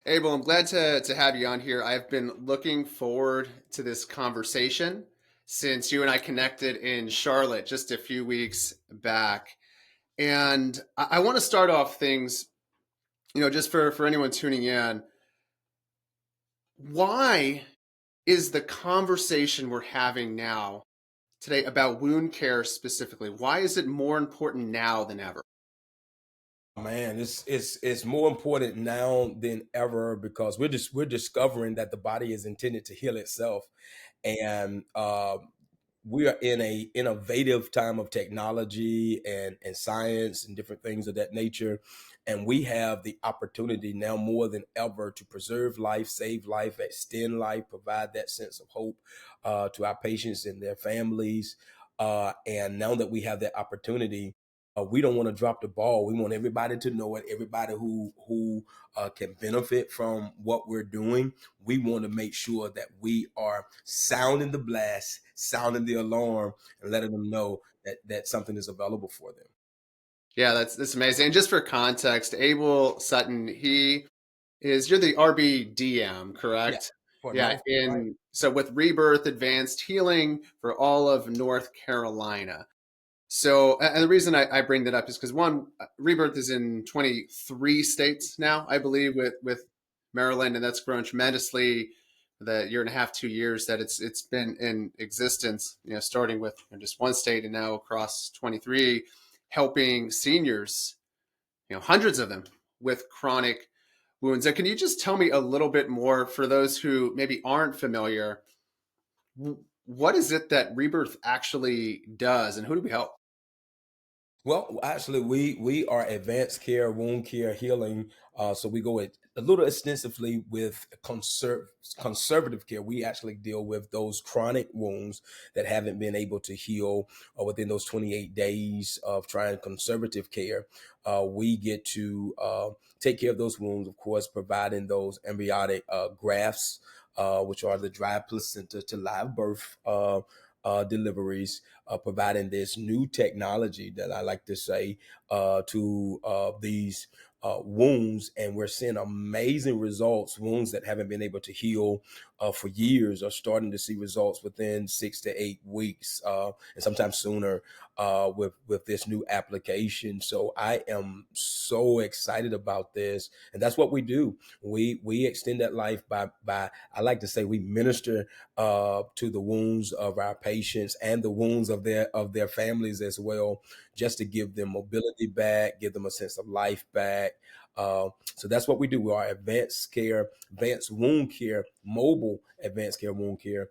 Abel, I'm glad to have you on here. I've been looking forward to this conversation since you and I connected in Charlotte just a few weeks back. And I want to start off things, just for anyone tuning in. Why is the conversation we're having now today about wound care specifically? Why is it more important now than ever? Man, it's more important now than ever because we're discovering that the body is intended to heal itself, and we are in a innovative time of technology and science and different things of that nature, and we have the opportunity now more than ever to preserve life, save life, extend life, provide that sense of hope to our patients and their families. And now that we have that opportunity, we don't want to drop the ball. We want everybody to know it. Everybody who can benefit from what we're doing. We want to make sure that we are sounding the blast, sounding the alarm, and letting them know that something is available for them. Yeah, that's amazing. And just for context, Abel Sutton, you're the RBDM, Yeah, correct? for Yeah, North, right? in so with Rebirth Advanced Healing for all of North Carolina. So, and the reason I bring that up is because one, Rebirth is in 23 states now, I believe, with Maryland, and that's grown tremendously the year and a half, 2 years that it's been in existence. Starting with just one state and now across 23, helping seniors, hundreds of them with chronic wounds. And can you just tell me a little bit more for those who maybe aren't familiar? What is it that Rebirth actually does, and who do we help? Well, actually, we are advanced care, wound care, healing. So we go a little extensively with conservative care. We actually deal with those chronic wounds that haven't been able to heal within those 28 days of trying conservative care. We get to take care of those wounds, of course, providing those embryonic grafts, which are the dry placenta to live birth deliveries, providing this new technology that I like to say to these wounds, and we're seeing amazing results. Wounds that haven't been able to heal for years are starting to see results within 6 to 8 weeks, and sometimes sooner with this new application. So I am so excited about this, and that's what we do. We extend that life by I like to say we minister to the wounds of our patients and the wounds of their families as well, just to give them mobility back, give them a sense of life back. So that's what we do. We are advanced care, advanced wound care, mobile advanced care wound care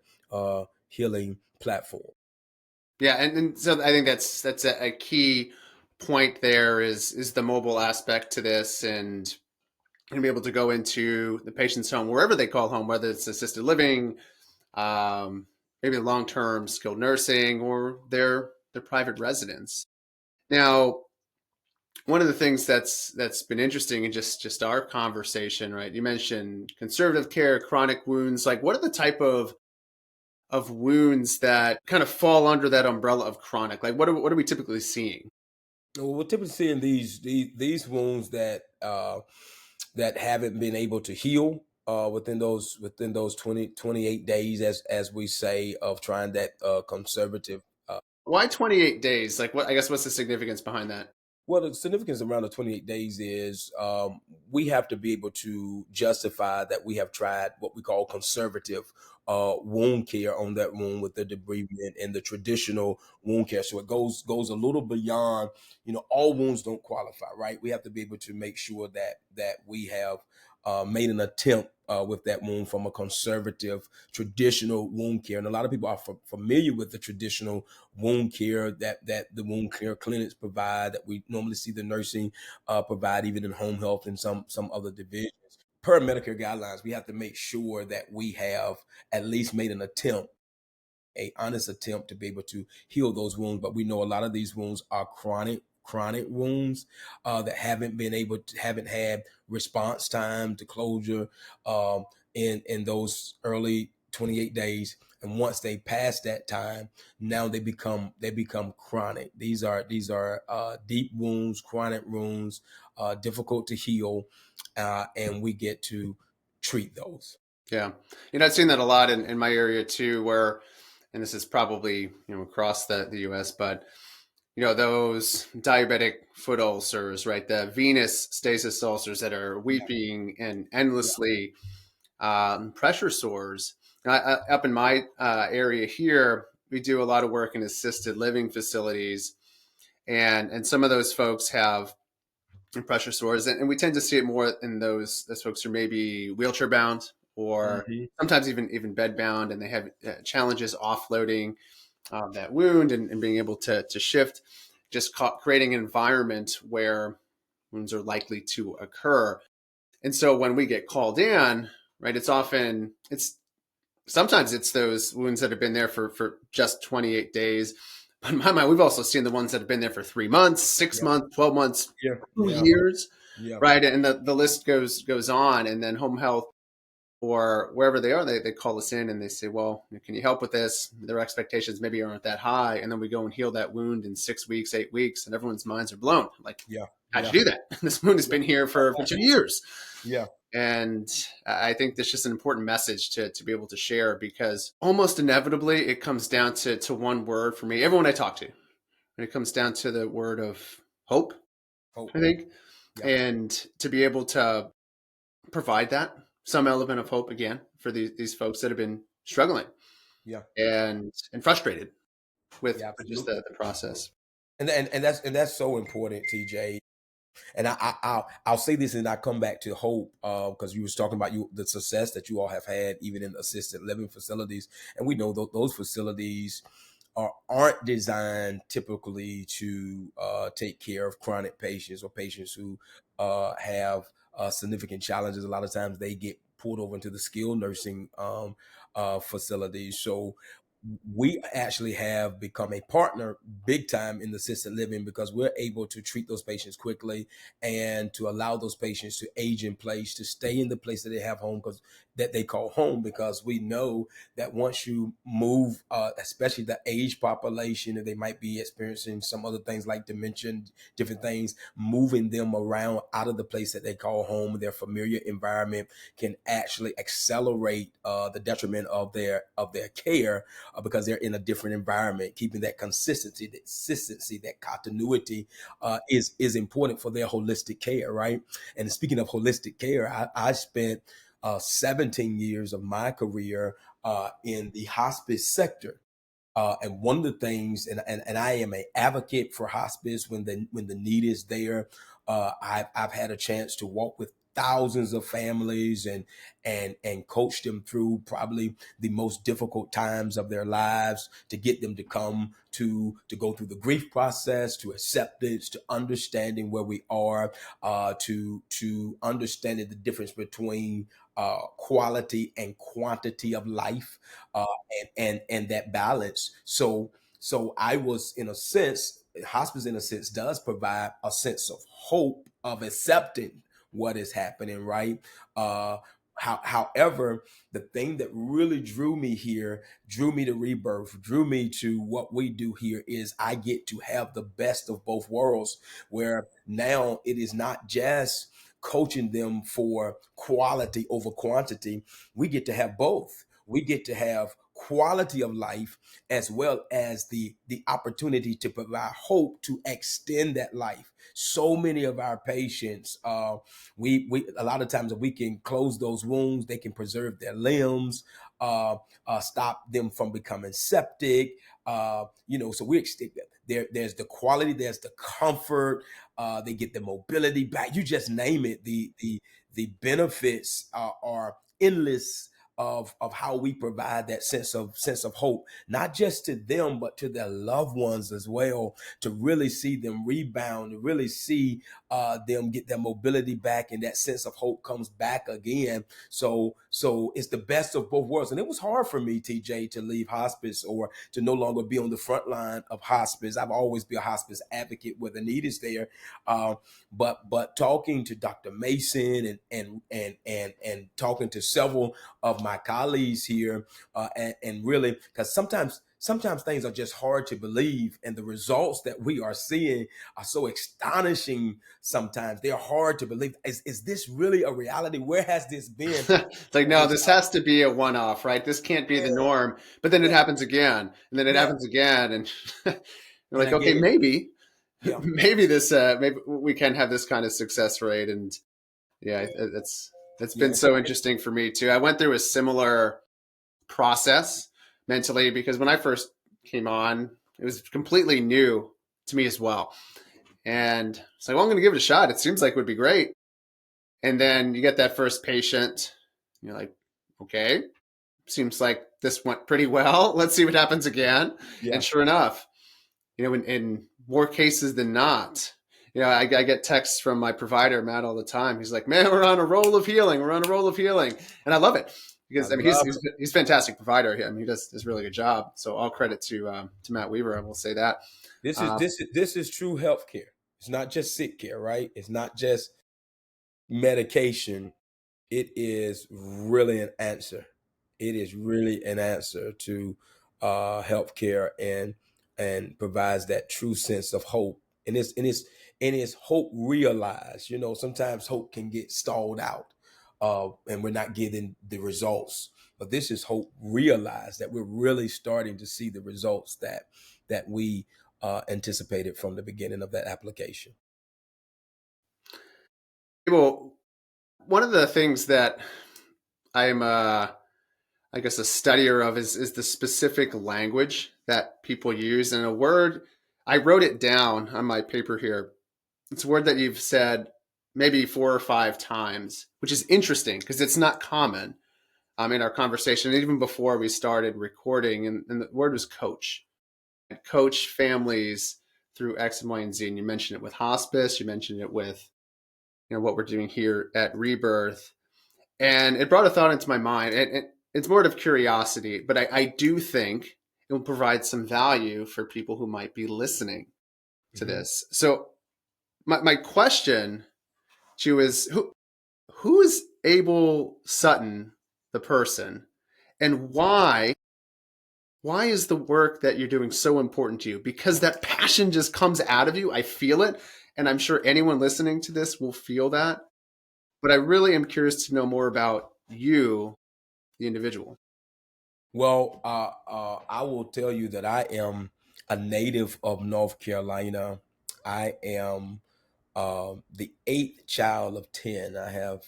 healing platform. Yeah, and so I think that's a key point there is the mobile aspect to this and be able to go into the patient's home wherever they call home, whether it's assisted living, um, maybe long term skilled nursing, or their private residence. Now, one of the things that's been interesting in just our conversation, right? You mentioned conservative care, chronic wounds. Like, what are the type of wounds that kind of fall under that umbrella of chronic? Like, what are we typically seeing? Well, we're typically seeing these wounds that haven't been able to heal within those 28 days, as we say, of trying that conservative. Why 28 days? Like, what? I guess what's the significance behind that? Well, the significance around the 28 days is we have to be able to justify that we have tried what we call conservative wound care on that wound with the debridement and the traditional wound care. So it goes a little beyond, all wounds don't qualify, right? We have to be able to make sure that we have made an attempt with that wound from a conservative, traditional wound care. And a lot of people are familiar with the traditional wound care that the wound care clinics provide, that we normally see the nursing provide, even in home health and some other divisions. Per Medicare guidelines, we have to make sure that we have at least made an attempt, a honest attempt to be able to heal those wounds. But we know a lot of these wounds are chronic wounds that haven't had response time to closure in those early 28 days. and once they pass that time, now they become chronic. These are deep wounds, chronic wounds, difficult to heal, and we get to treat those. Yeah. I've seen that a lot in my area too, where, and this is probably, across the US, but, those diabetic foot ulcers, right? The venous stasis ulcers that are Yeah, weeping and yeah, endlessly pressure sores. Up in my area here, we do a lot of work in assisted living facilities, and some of those folks have pressure sores, and we tend to see it more in those folks who may be wheelchair bound or hmm, sometimes even bed bound, and they have challenges offloading that wound and being able to shift, just creating an environment where wounds are likely to occur. And so when we get called in, right, it's sometimes it's those wounds that have been there for just 28 days. But in my mind, we've also seen the ones that have been there for 3 months, six yeah, months, 12 months, yeah, 2 years, yeah, right? And the list goes on. And then home health or wherever they are, they call us in and they say, well, can you help with this? Their expectations maybe aren't that high. And then we go and heal that wound in 6 weeks, 8 weeks, and everyone's minds are blown. Like, yeah, how'd you yeah, do that? This wound has yeah, been here for 2 years. yeah, And I think that's just an important message to be able to share, because almost inevitably it comes down to one word for me. Everyone I talk to, and it comes down to the word of hope, hope, I think. yeah, And to be able to provide that, some element of hope again for these folks that have been struggling yeah, and frustrated with yeah, just absolutely. the process. And that's so important, TJ. And I'll say this, and I come back to hope, because you was talking about the success that you all have had even in assisted living facilities, and we know those facilities aren't designed typically to take care of chronic patients or patients who have significant challenges. A lot of times they get pulled over into the skilled nursing facilities. So we actually have become a partner big time in the assisted living, because we're able to treat those patients quickly and to allow those patients to age in place, to stay in the place that they have home, because that they call home, because we know that once you move, especially the age population, and they might be experiencing some other things like dementia, different things, moving them around out of the place that they call home, their familiar environment, can actually accelerate the detriment of their care, because they're in a different environment. Keeping that consistency, that continuity is important for their holistic care, right? And speaking of holistic care, I spent 17 years of my career in the hospice sector. And one of the things, and I am an advocate for hospice when the need is there. I've had a chance to walk with thousands of families and coach them through probably the most difficult times of their lives, to get them to come to go through the grief process, to acceptance, to understanding where we are, to understanding the difference between quality and quantity of life, uh, and that balance. So I was, in a sense, hospice in a sense does provide a sense of hope of accepting what is happening, right? Uh, however, the thing that really drew me here, drew me to Rebirth, drew me to what we do here, is I get to have the best of both worlds, where now it is not just coaching them for quality over quantity. We get to have both. We get to have quality of life, as well as the opportunity to provide hope to extend that life. So many of our patients, we a lot of times, if we can close those wounds, they can preserve their limbs, stop them from becoming septic. So there's the quality, there's the comfort, they get the mobility back. You just name it. The benefits are endless of how we provide that sense of hope, not just to them, but to their loved ones as well, to really see them rebound, to really see them get their mobility back, and that sense of hope comes back again. So So it's the best of both worlds. And it was hard for me, TJ, to leave hospice or to no longer be on the front line of hospice. I've always been a hospice advocate where the need is there. Uh, but talking to Dr. Mason and talking to several of my colleagues here, and really, because sometimes things are just hard to believe, and the results that we are seeing are so astonishing. Sometimes they're hard to believe. Is this really a reality? Where has this been It's like, all no, this this has to be a one-off, right? This can't be the time? norm. But then it Yeah, happens again, and then it yeah, happens again, and you're and like, I okay, get it. maybe, Yeah, maybe this, maybe we can have this kind of success rate. And yeah, it's been yeah, so interesting for me too. I went through a similar process mentally because when I first came on, it was completely new to me as well. And it's like, well, I'm going to give it a shot. It seems like it would be great. And then you get that first patient. You're like, okay, seems like this went pretty well. Let's see what happens again. yeah. And sure enough, in more cases than not, I get texts from my provider, Matt, all the time. He's like, man, we're on a roll of healing. We're on a roll of healing. And I love it I because, I mean, love he's a fantastic provider. I mean, he does a really good job. So all credit to Matt Weaver. I will say that. Um, this is true healthcare. It's not just sick care, right? It's not just medication. It is really an answer. It is really an answer to healthcare, and provides that true sense of hope. And it's hope realized. Sometimes hope can get stalled out, and we're not getting the results. But this is hope realized, that we're really starting to see the results that we anticipated from the beginning of that application. well, one of the things that I'm, I guess, a studier of is the specific language that people use. And a word, I wrote it down on my paper here. It's a word that you've said maybe 4 or 5 times, which is interesting because it's not common in our conversation, even before we started recording. And the word was coach. Coach families through X and Y and Z. And you mentioned it with hospice. You mentioned it with what we're doing here at Rebirth. And it brought a thought into my mind. It's more out of curiosity, but I do think it will provide some value for people who might be listening to Mm-hmm. this. So my question to you is, who is Abel Sutton, the person, and why is the work that you're doing so important to you? Because that passion just comes out of you. I feel it, and I'm sure anyone listening to this will feel that. But I really am curious to know more about you, the individual. Well, I will tell you that I am a native of North Carolina. I am the eighth child of 10. I have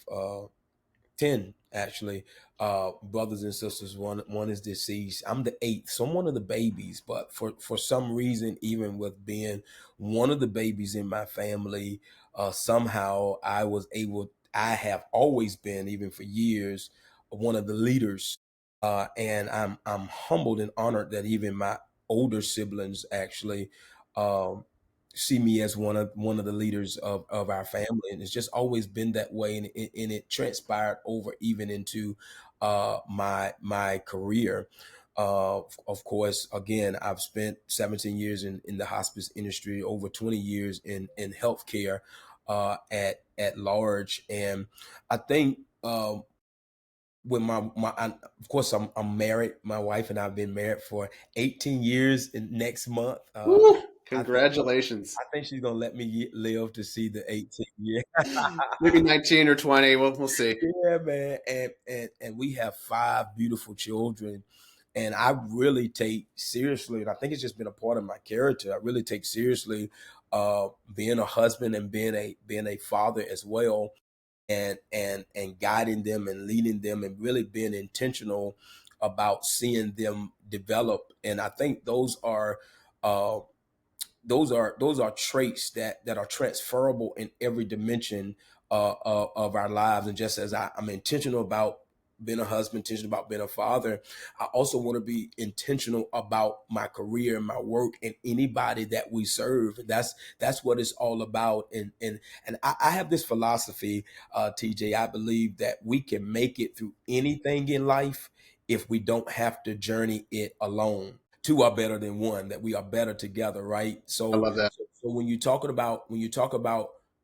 10 actually, brothers and sisters. One is deceased. I'm the eighth, so I'm one of the babies. But for some reason, even with being one of the babies in my family, somehow I have always been, even for years, one of the leaders. And I'm humbled and honored that even my older siblings actually um, see me as one of the leaders of our family. And it's just always been that way, and it transpired over even into my career. Of course, again, I've spent 17 years in the hospice industry, over 20 years in healthcare at large. And I think when of course, I'm married. My wife and I've been married for 18 years in next month. Woo! I think Congratulations. I think she's gonna let me live to see the 18 year. Maybe 19 or 20. We'll see. Yeah, man. And we have 5 beautiful children. And I really take seriously, and I think it's just been a part of my character. I really take seriously being a husband and being a father as well, and guiding them and leading them, and really being intentional about seeing them develop. And I think uh those are traits that are transferable in every dimension of our lives. And just as I'm intentional about being a husband, intentional about being a father, I also want to be intentional about my career and my work and anybody that we serve. That's what it's all about. And I have this philosophy, TJ. I believe that we can make it through anything in life if we don't have to journey it alone. Two are better than one, that we are better together, right? I So love that. so when you talk about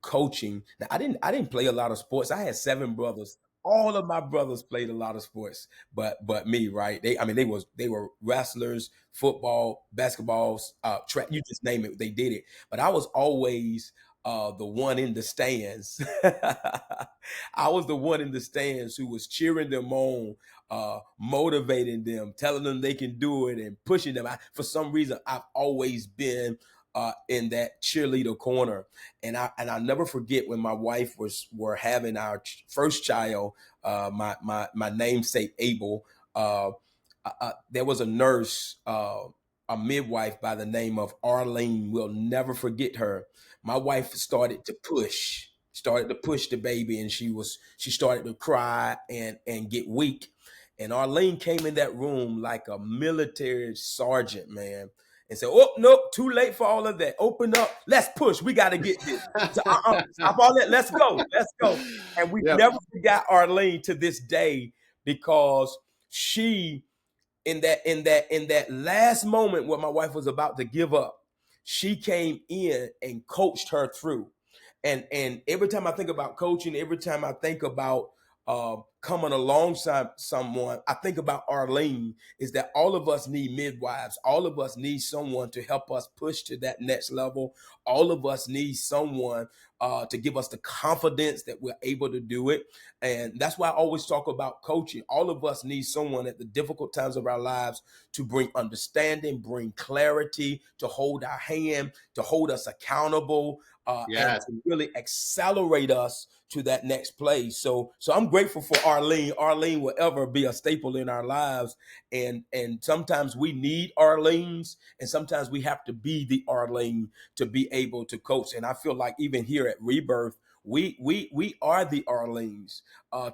coaching, now I didn't play a lot of sports. I had seven brothers. All of my brothers played a lot of sports, but me, right? They were wrestlers, football, basketball, track, you just name it, they did it. But I was always the one in the stands. I was the one in the stands who was cheering them on, motivating them, telling them they can do it, and pushing them. For some reason, I've always been in that cheerleader corner, and I'll never forget when my wife were having our first child, my namesake Abel. There was a nurse, a midwife by the name of Arlene. We'll never forget her. My wife started to push the baby, and she started to cry and get weak. And Arlene came in that room like a military sergeant, man, and said, "Oh, nope, too late for all of that. Open up, let's push. We got to get this. So, stop all that. Let's go, let's go." And we Yep. never forgot Arlene to this day, because she, in that last moment where my wife was about to give up, she came in and coached her through. And every time I think about coaching, every time I think about coming alongside someone, I think about Arlene. Is that all of us need midwives? All of us need someone to help us push to that next level. All of us need someone to give us the confidence that we're able to do it. And that's why I always talk about coaching. All of us need someone at the difficult times of our lives to bring understanding, bring clarity, to hold our hand, to hold us accountable, and Yes. to really accelerate us to that next place. So I'm grateful for Arlene. Arlene will ever be a staple in our lives. And sometimes we need Arlene's, and sometimes we have to be the Arlene to be able to coach. And I feel like even here at Rebirth, we are the Arlenes,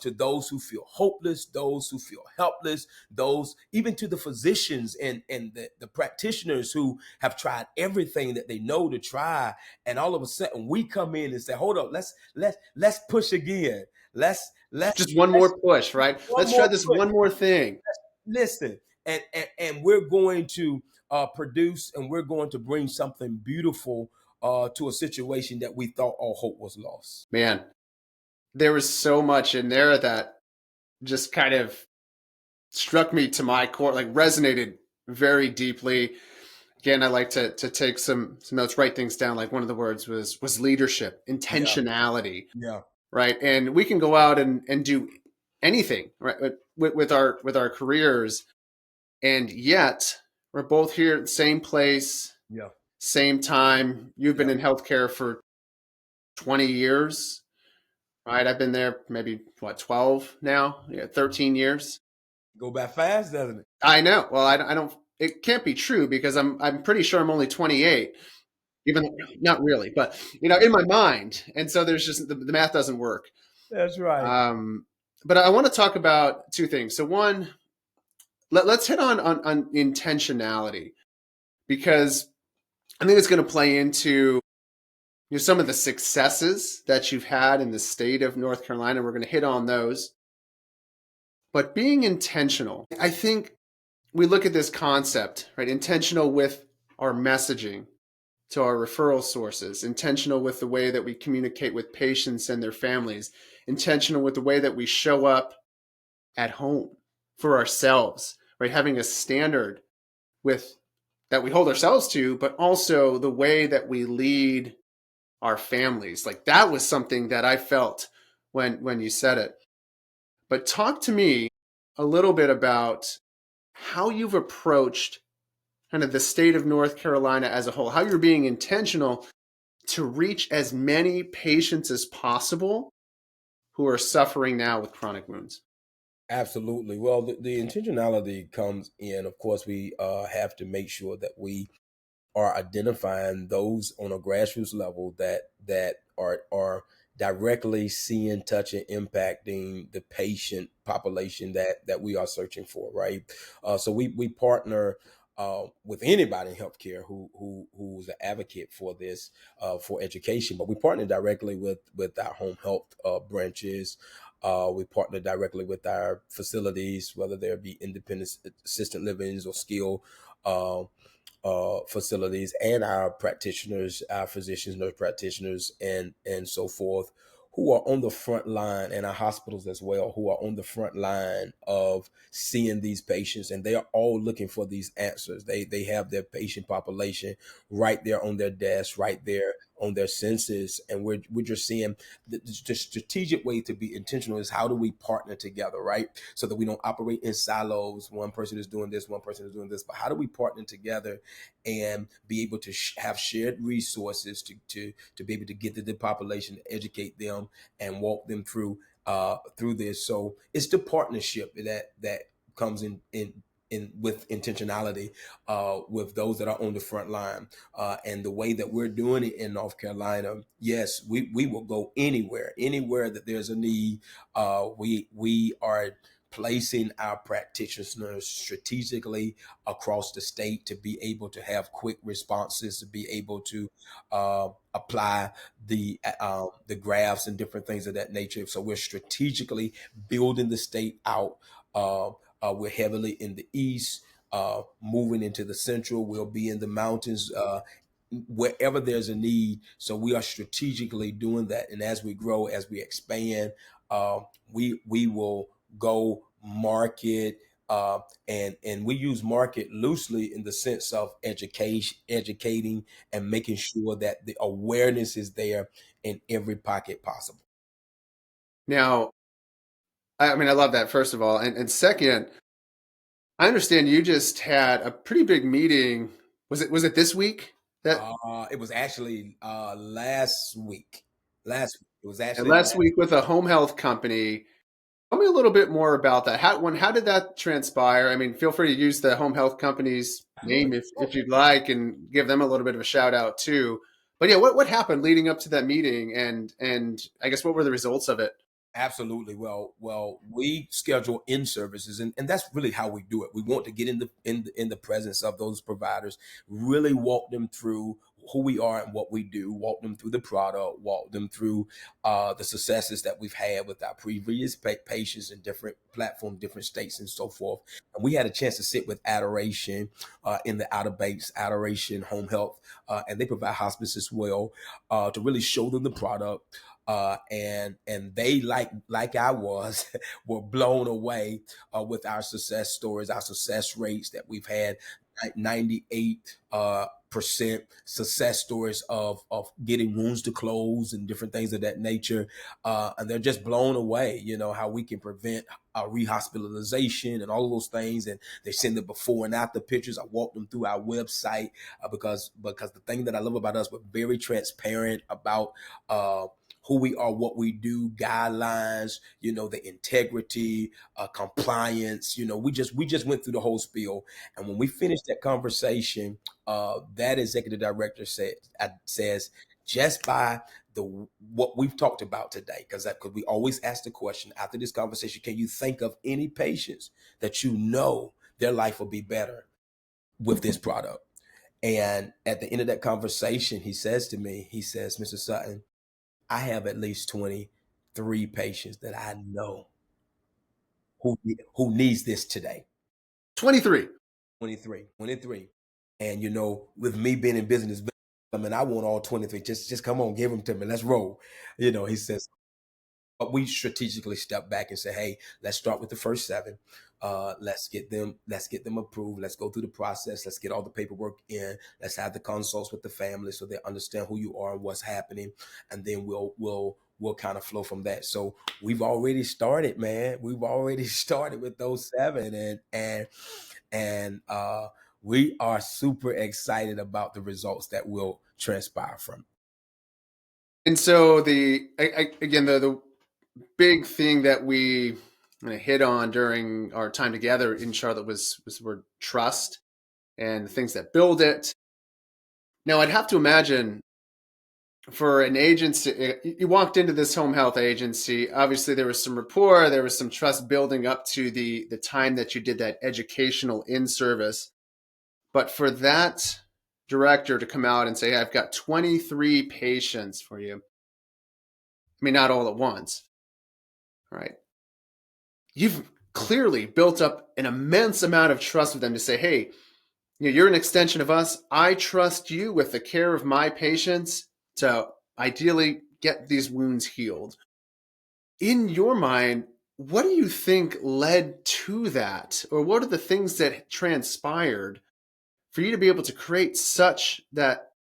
to those who feel hopeless, those who feel helpless, those even to the physicians and the practitioners who have tried everything that they know to try, and all of a sudden we come in and say, "Hold up, let's push again. Let's Just one let's more push, right? one Let's try more this push. one more thing. Listen." And we're going to produce, and we're going to bring something beautiful to a situation that we thought all hope was lost. Man, there was so much in there that just kind of struck me to my core, like resonated very deeply. Again, I like to take some notes, write things down. Like one of the words was leadership, Yeah, intentionality, yeah, right? And we can go out and do anything, right, with our careers, and yet we're both here at the same place, yeah, same time. You've been yeah. in healthcare for 20 years, right? I've been there maybe what, 12 now, yeah, 13 years. Go back fast, doesn't it? I know. Well, I don't. It can't be true because I'm pretty sure I'm only 28, even though, not really, but in my mind. And so there's just the math doesn't work. That's right. Um, but I want to talk about two things. So one, let's hit on intentionality, because I think it's going to play into some of the successes that you've had in the state of North Carolina. We're going to hit on those. But being intentional, I think we look at this concept, right? Intentional with our messaging to our referral sources, intentional with the way that we communicate with patients and their families, intentional with the way that we show up at home for ourselves, right? Having a standard with that we hold ourselves to, but also the way that we lead our families. Like that was something that I felt when you said it. But talk to me a little bit about how you've approached kind of the state of North Carolina as a whole, how you're being intentional to reach as many patients as possible who are suffering now with chronic wounds. Absolutely. Well, the intentionality comes in. Of course, we have to make sure that we are identifying those on a grassroots level that are directly seeing, touching, impacting the patient population that we are searching for, right? So we partner with anybody in healthcare who's an advocate for this, for education, but we partner directly with our home health branches. We partner directly with our facilities, whether there be independent assistant livings or skilled uh, facilities, and our practitioners, our physicians, nurse practitioners, and so forth, who are on the front line, and our hospitals as well, who are on the front line of seeing these patients, and they are all looking for these answers. They have their patient population right there on their desk, right there on their senses, and we're just seeing the strategic way to be intentional is how do we partner together, right? So that we don't operate in silos. One person is doing this, one person is doing this, but how do we partner together and be able to have shared resources to be able to get to the population, educate them, and walk them through this. So it's the partnership that comes in with intentionality, with those that are on the front line, and the way that we're doing it in North Carolina. Yes, we will go anywhere that there's a need. We are placing our practitioners strategically across the state to be able to have quick responses, to be able to apply the graphs and different things of that nature. So we're strategically building the state out. We're heavily in the east, moving into the central. We'll be in the mountains. Wherever there's a need, so we are strategically doing that. And as we grow, as we expand, we will go market, and we use market loosely in the sense of educating, and making sure that the awareness is there in every pocket possible. Now, I mean, I love that, first of all. And second, I understand you just had a pretty big meeting. Was it this week? That It was actually last week. Last week. It was and actually last last. week with a home health company. Tell me a little bit more about that. How did that transpire? I mean, feel free to use the home health company's name Absolutely. if you'd like, and give them a little bit of a shout out too. But yeah, what happened leading up to that meeting, and I guess what were the results of it? Absolutely. We schedule in services, and that's really how we do it. We want to get in the presence of those providers, really walk them through who we are and what we do, walk them through the product, walk them through the successes that we've had with our previous patients in different platforms, different states, and so forth. And we had a chance to sit with Adoration in the Outer Banks, Adoration Home Health, and they provide hospice as well, to really show them the product, and they like I was were blown away with our success stories, our success rates that we've had. 98 percent success stories of getting wounds to close and different things of that nature, and they're just blown away, how we can prevent rehospitalization and all of those things. And they send the before and after pictures. I walk them through our website, because the thing that I love about us, we're very transparent about who we are, what we do, guidelines, the integrity, compliance. We just went through the whole spiel. And when we finished that conversation, that executive director says, just by the what we've talked about today, because we always ask the question after this conversation, can you think of any patients that their life will be better with this product? And at the end of that conversation, he says to me, he says, Mr. Sutton, I have at least 23 patients that I know who needs this today. 23. 23. And with me being in business, I mean, I want all 23. Just come on, give them to me. Let's roll. He says, but we strategically step back and say, hey, let's start with the first seven. Let's get them approved. Let's go through the process. Let's get all the paperwork in. Let's have the consults with the family so they understand who you are and what's happening. And then we'll kind of flow from that. So we've already started, man. We've already started with those seven, and we are super excited about the results that will transpire from it. And so again, the big thing that we hit on during our time together in Charlotte was the word trust and the things that build it. Now, I'd have to imagine for an agency, you walked into this home health agency. Obviously, there was some rapport, there was some trust building up to the time that you did that educational in service. But for that director to come out and say, hey, I've got 23 patients for you, I mean, not all at once, right? You've clearly built up an immense amount of trust with them to say, hey, you're an extension of us. I trust you with the care of my patients to ideally get these wounds healed. In your mind, what do you think led to that? Or what are the things that transpired for you to be able to create such that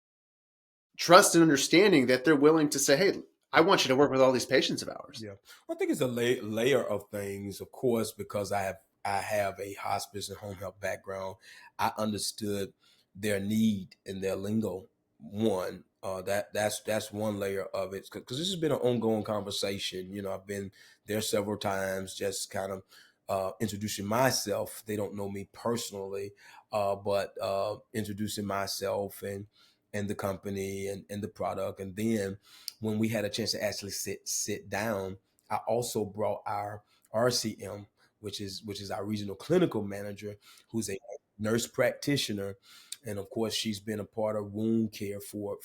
trust and understanding that they're willing to say, hey, I want you to work with all these patients of ours? Yeah, I think it's a layer of things. Of course, because I have a hospice and home health background, I understood their need and their lingo. One, that's one layer of it, because this has been an ongoing conversation. I've been there several times, just kind of introducing myself. They don't know me personally, but introducing myself and the company and the product, and then when we had a chance to actually sit down, I also brought our RCM, which is our regional clinical manager, who's a nurse practitioner, and of course she's been a part of wound care for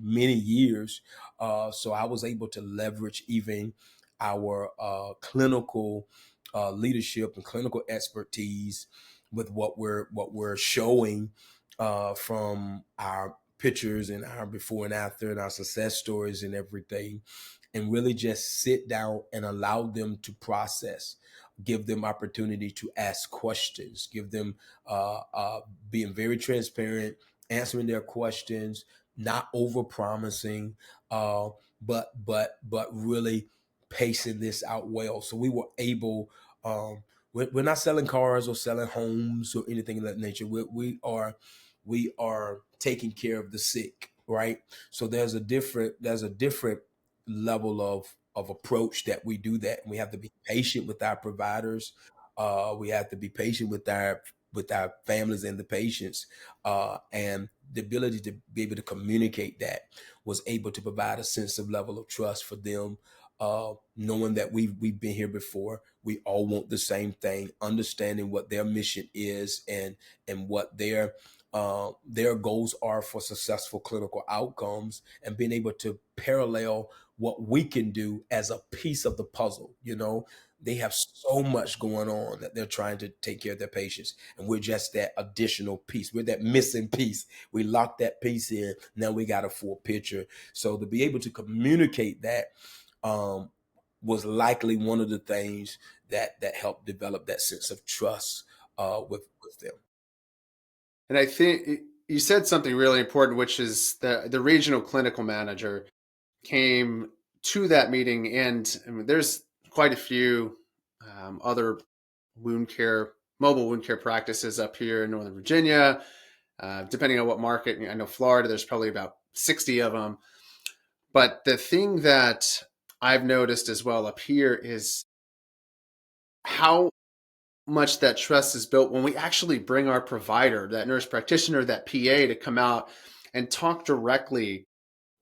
many years. So I was able to leverage even our clinical leadership and clinical expertise with what we're showing from our pictures and our before and after and our success stories and everything, and really just sit down and allow them to process, give them opportunity to ask questions, give them being very transparent, answering their questions, not over promising, but really pacing this out well. So we were able. We're not selling cars or selling homes or anything of that nature. We are taking care of the sick, right? So there's a different level of approach that we do that. And we have to be patient with our providers. We have to be patient with our families and the patients, and the ability to be able to communicate that was able to provide a sense of level of trust for them, knowing that we've been here before. We all want the same thing, understanding what their mission is and what their goals are for successful clinical outcomes, and being able to parallel what we can do as a piece of the puzzle. They have so much going on that they're trying to take care of their patients, and we're just that additional piece. We're that missing piece. We lock that piece in. Now we got a full picture. So to be able to communicate that um, was likely one of the things that helped develop that sense of trust with them. And I think you said something really important, which is the regional clinical manager came to that meeting. And I mean, there's quite a few other mobile wound care practices up here in Northern Virginia. Depending on what market, I know Florida, there's probably about 60 of them. But the thing that I've noticed as well up here is how much that trust is built when we actually bring our provider, that nurse practitioner, that PA, to come out and talk directly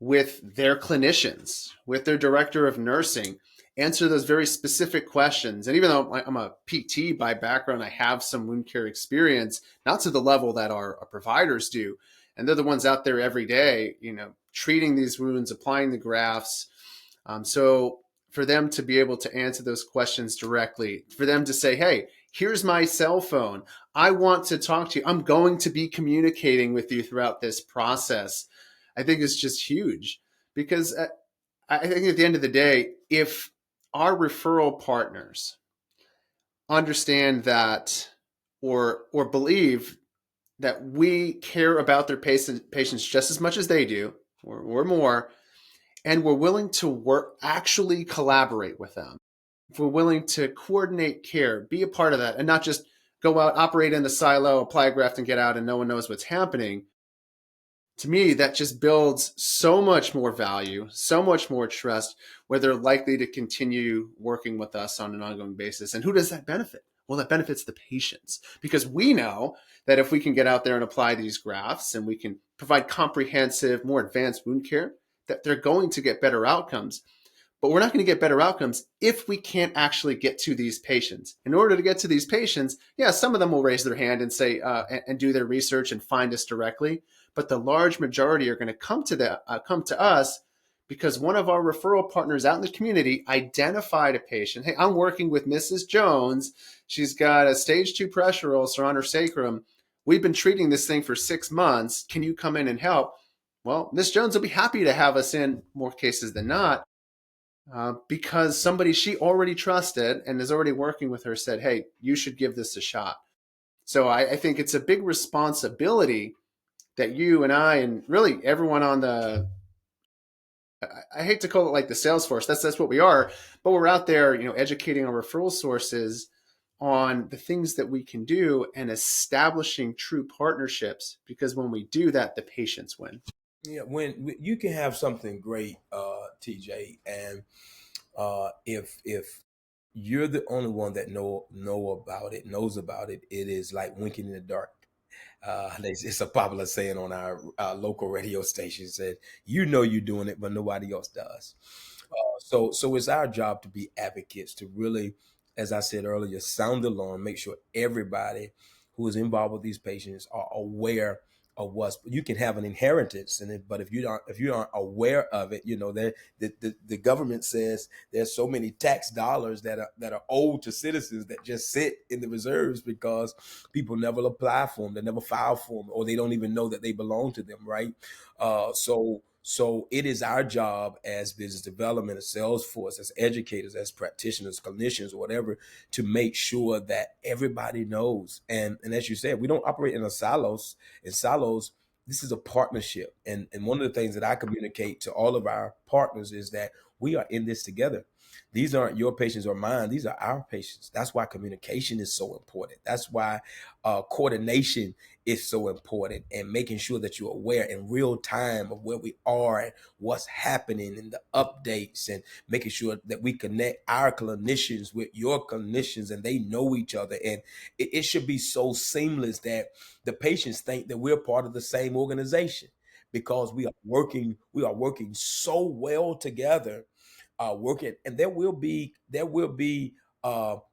with their clinicians, with their director of nursing, answer those very specific questions. And even though I'm a PT by background, I have some wound care experience, not to the level that our providers do. And they're the ones out there every day, treating these wounds, applying the grafts. So for them to be able to answer those questions directly, for them to say, hey, here's my cell phone. I want to talk to you. I'm going to be communicating with you throughout this process. I think is just huge, because I think at the end of the day, if our referral partners understand that or believe that we care about their patients just as much as they do, or more, and we're willing to actually collaborate with them, if we're willing to coordinate care, be a part of that, and not just go out, operate in the silo, apply a graft, and get out, and no one knows what's happening. To me, that just builds so much more value, so much more trust, where they're likely to continue working with us on an ongoing basis. And who does that benefit? Well, that benefits the patients, because we know that if we can get out there and apply these grafts and we can provide comprehensive, more advanced wound care, that they're going to get better outcomes. But we're not going to get better outcomes if we can't actually get to these patients. In order to get to these patients, yeah, some of them will raise their hand and say and do their research and find us directly. But the large majority are going to come to us because one of our referral partners out in the community identified a patient. Hey, I'm working with Mrs. Jones. She's got a stage 2 pressure ulcer on her sacrum. We've been treating this thing for 6 months. Can you come in and help? Well, Miss Jones will be happy to have us in more cases than not, because somebody she already trusted and is already working with her said, hey, you should give this a shot. So I think it's a big responsibility that you and I and really everyone on the, I hate to call it like the sales force, that's what we are, but we're out there, educating our referral sources on the things that we can do and establishing true partnerships, because when we do that, the patients win. Yeah, when you can have something great, TJ, and if you're the only one that knows about it, it is like winking in the dark. It's a popular saying on our local radio station. Said, "You know you're doing it, but nobody else does." So it's our job to be advocates, to really, as I said earlier, sound the alarm, make sure everybody who is involved with these patients are aware of what's. You can have an inheritance in it, but if you aren't aware of it, the government says there's so many tax dollars that are owed to citizens that just sit in the reserves because people never apply for them, they never file for them, or they don't even know that they belong to them, right? So it is our job as business development, as sales force, as educators, as practitioners, clinicians, or whatever, to make sure that everybody knows. And as you said, we don't operate in silos. In silos, this is a partnership. And one of the things that I communicate to all of our partners is that we are in this together. These aren't your patients or mine. These are our patients. That's why communication is so important. That's why coordination is so important, and making sure that you're aware in real time of where we are and what's happening and the updates, and making sure that we connect our clinicians with your clinicians and they know each other. And it should be so seamless that the patients think that we're part of the same organization, because we are working so well together, working, and there will be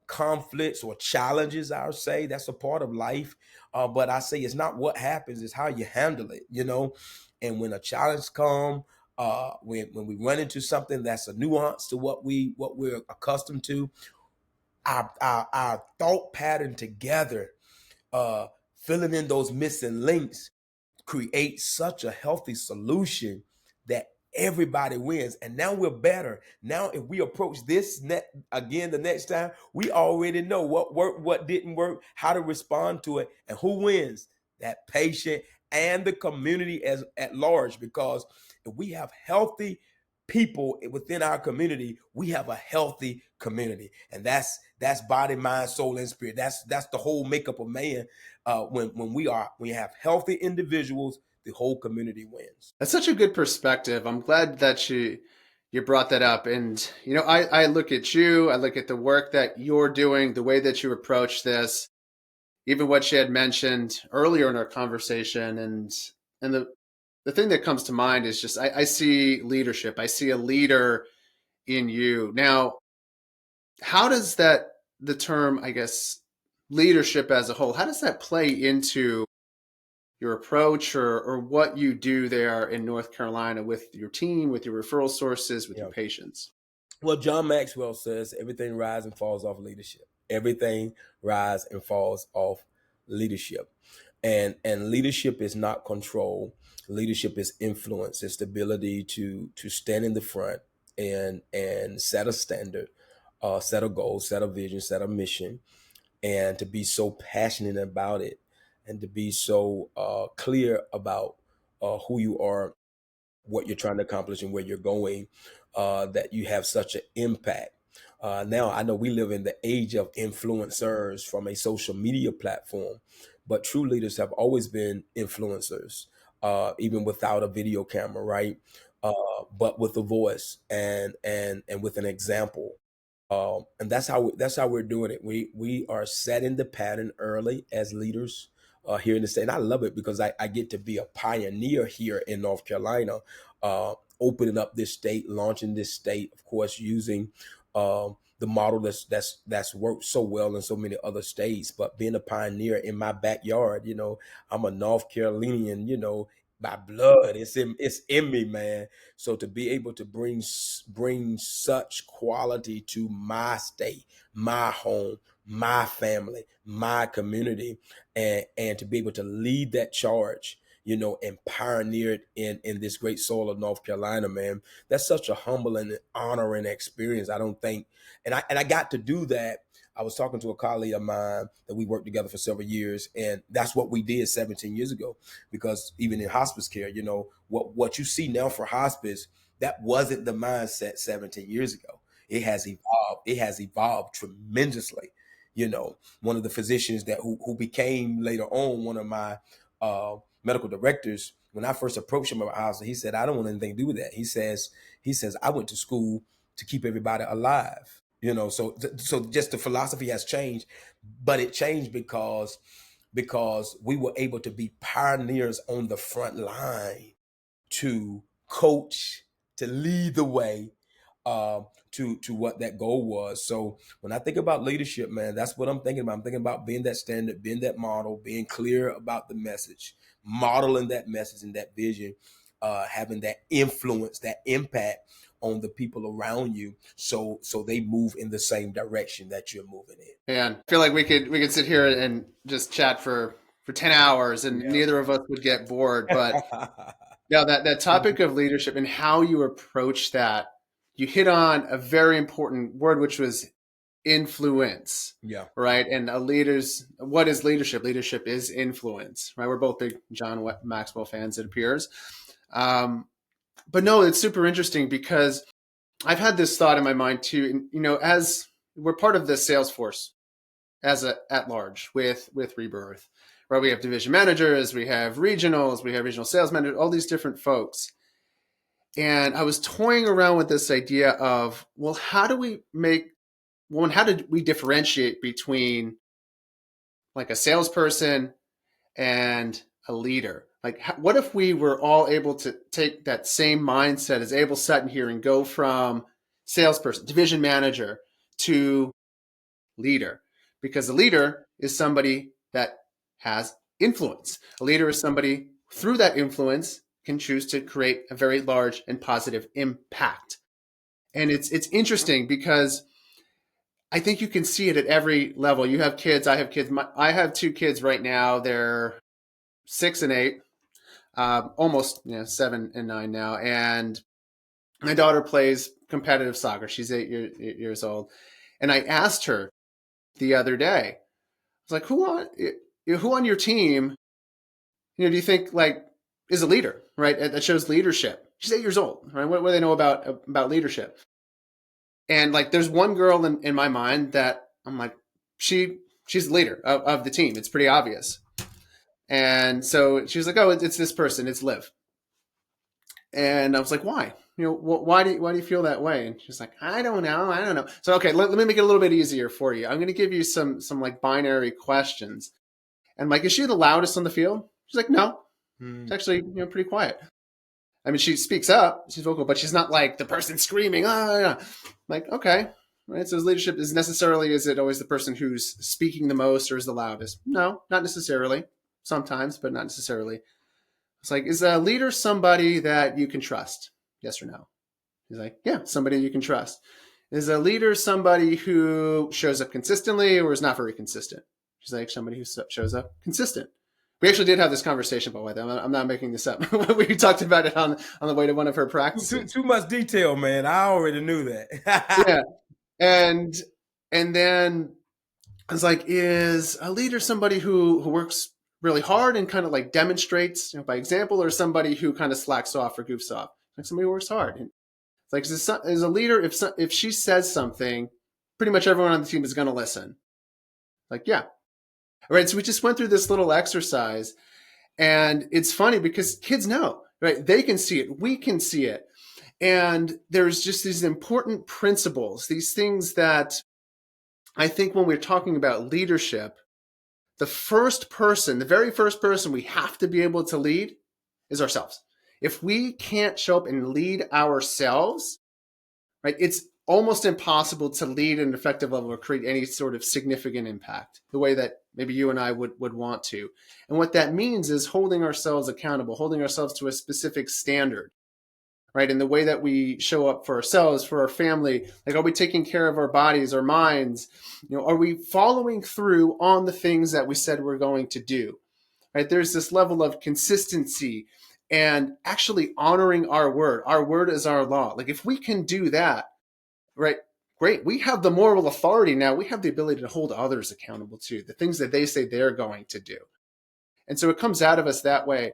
conflicts or challenges. I'll say that's a part of life, but I say it's not what happens; it's how you handle it. And when a challenge comes, when we run into something that's a nuance to what we're accustomed to, our thought pattern together, uh, filling in those missing links, create such a healthy solution that everybody wins. And now we're better. Now, if we approach this again the next time, we already know what worked, what didn't work, how to respond to it, and who wins, that patient and the community as at large. Because if we have healthy people within our community, we have a healthy community. And that's body, mind, soul, and spirit. That's the whole makeup of man. When we have healthy individuals, the whole community wins. That's such a good perspective. I'm glad that you brought that up. And I look at you, I look at the work that you're doing, the way that you approach this, even what she had mentioned earlier in our conversation, and the thing that comes to mind is just I see leadership. I see a leader in you. Now, how does the term, I guess, leadership as a whole, how does that play into your approach, or what you do there in North Carolina with your team, with your referral sources, with your Yeah. patients? Well, John Maxwell says everything rises and falls off leadership. Everything rises and falls off leadership. And leadership is not control. Leadership is influence. It's the ability to stand in the front and set a standard, set a goal, set a vision, set a mission, and to be so passionate about it, and to be so clear about who you are, what you're trying to accomplish, and where you're going, that you have such an impact. Now, I know we live in the age of influencers from a social media platform, but true leaders have always been influencers, even without a video camera, right? But with a voice and with an example. And that's how we're doing it. We are setting the pattern early as leaders here in the state. And I love it because I get to be a pioneer here in North Carolina, opening up this state, launching this state, of course, using the model that's worked so well in so many other states, but being a pioneer in my backyard, I'm a North Carolinian, by blood. It's in me, man. So to be able to bring such quality to my state, my home, my family, my community, and to be able to lead that charge, and pioneer it in this great soil of North Carolina, man. That's such a humbling, honoring experience. I don't think, and I got to do that. I was talking to a colleague of mine that we worked together for several years, and that's what we did 17 years ago. Because even in hospice care, what you see now for hospice, that wasn't the mindset 17 years ago. It has evolved. It has evolved tremendously. One of the physicians who became later on one of my medical directors, when I first approached him about hospice, he said, "I don't want anything to do with that." He says, "I went to school to keep everybody alive." So just the philosophy has changed, but it changed because we were able to be pioneers on the front line, to coach, to lead the way, to what that goal was. So when I think about leadership, man, that's what I'm thinking about. I'm thinking about being that standard, being that model, being clear about the message, modeling that message and that vision, having that influence, that impact on the people around you, so they move in the same direction that you're moving in. Man, I feel like we could sit here and just chat for 10 hours and Yeah. neither of us would get bored. But yeah, that topic of leadership and how you approach that, you hit on a very important word, which was influence, Yeah. right? And what is leadership? Leadership is influence, right? We're both big John Maxwell fans, it appears. But no, it's super interesting because I've had this thought in my mind too. And, as we're part of the Salesforce at large with Rebirth, right? We have division managers, we have regionals, we have regional sales managers, all these different folks. And I was toying around with this idea of, well, how did we differentiate between like a salesperson and a leader? Like, what if we were all able to take that same mindset as Abel Sutton here and go from salesperson, division manager to leader? Because a leader is somebody that has influence. A leader is somebody through that influence can choose to create a very large and positive impact. And it's interesting because I think you can see it at every level. You have kids, I have kids. I have two kids right now. They're 6 and 8, almost 7 and 9 now. And my daughter plays competitive soccer. She's 8 years old. And I asked her the other day, I was like, who on your team, do you think like is a leader, right? That shows leadership. She's 8 years old, right? What do they know about leadership? And like, there's one girl in my mind that I'm like, she's the leader of the team. It's pretty obvious. And so she was like, oh, it's this person. It's Liv. And I was like, why? Why do you feel that way? And she's like, I don't know. So, okay, let me make it a little bit easier for you. I'm going to give you some like binary questions. And I'm like, is she the loudest on the field? She's like, no. It's actually, pretty quiet. I mean, she speaks up, she's vocal, but she's not like the person screaming. Yeah. Like, okay, right. So leadership is it always the person who's speaking the most or is the loudest? No, not necessarily. Sometimes, but not necessarily. It's like, is a leader somebody that you can trust? Yes or no? He's like, yeah, somebody you can trust. Is a leader somebody who shows up consistently or is not very consistent? She's like, somebody who shows up consistent. We actually did have this conversation, by the way. I'm not making this up. We talked about it on the way to one of her practices. Too much detail, man. I already knew that. Yeah, and then I was like, is a leader somebody who works really hard and kind of like demonstrates by example, or somebody who kind of slacks off or goofs off? Like somebody who works hard. And it's like, is a leader, if she says something, pretty much everyone on the team is going to listen. Like, yeah. All right. So we just went through this little exercise, and it's funny because kids know, right? They can see it. We can see it. And there's just these important principles, these things that I think when we're talking about leadership, the very first person we have to be able to lead is ourselves. If we can't show up and lead ourselves, right, it's almost impossible to lead an effective level or create any sort of significant impact the way that maybe you and I would want to. And what that means is holding ourselves accountable, holding ourselves to a specific standard, right? And the way that we show up for ourselves, for our family, like, are we taking care of our bodies, our minds? Are we following through on the things that we said we're going to do, right? There's this level of consistency and actually honoring our word. Our word is our law. Like, if we can do that, right, great. We have the moral authority now. We have the ability to hold others accountable to the things that they say they're going to do. And so it comes out of us that way.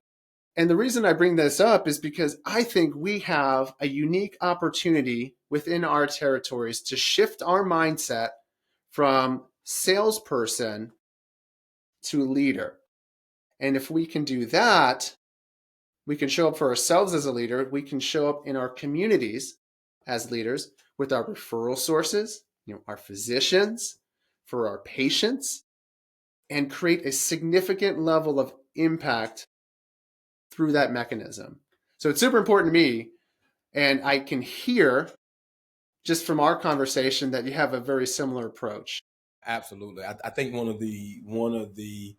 And the reason I bring this up is because I think we have a unique opportunity within our territories to shift our mindset from salesperson to leader. And if we can do that, we can show up for ourselves as a leader. We can show up in our communities as leaders with our referral sources, our physicians, for our patients, and create a significant level of impact through that mechanism. So it's super important to me. And I can hear just from our conversation that you have a very similar approach. Absolutely. I think one of the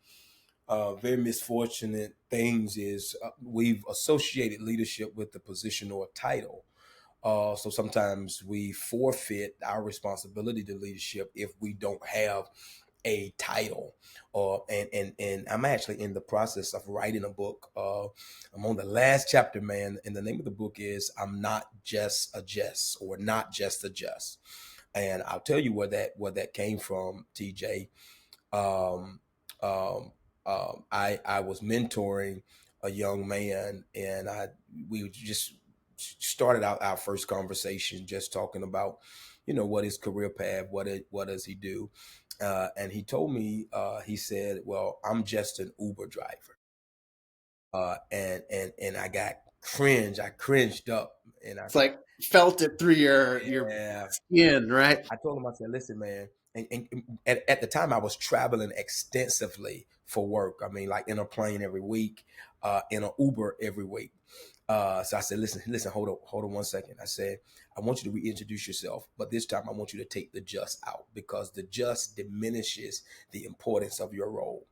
very misfortunate things is we've associated leadership with the position or title. So sometimes we forfeit our responsibility to leadership if we don't have a title. And I'm actually in the process of writing a book. I'm on the last chapter, man, and the name of the book is "I'm Not Just a Just" or "Not Just a Just." And I'll tell you where that came from, TJ. Um, I was mentoring a young man, and we just started out our first conversation just talking about, what his career path, what does he do, and he told me, he said, "Well, I'm just an Uber driver," and I cringed up, and I It's like felt it through your yeah. skin, right? I told him, I said, listen, man, and at the time I was traveling extensively for work. I mean, like in a plane every week, in an Uber every week. So I said, listen, hold on 1 second. I said, I want you to reintroduce yourself, but this time I want you to take the just out because the just diminishes the importance of your role.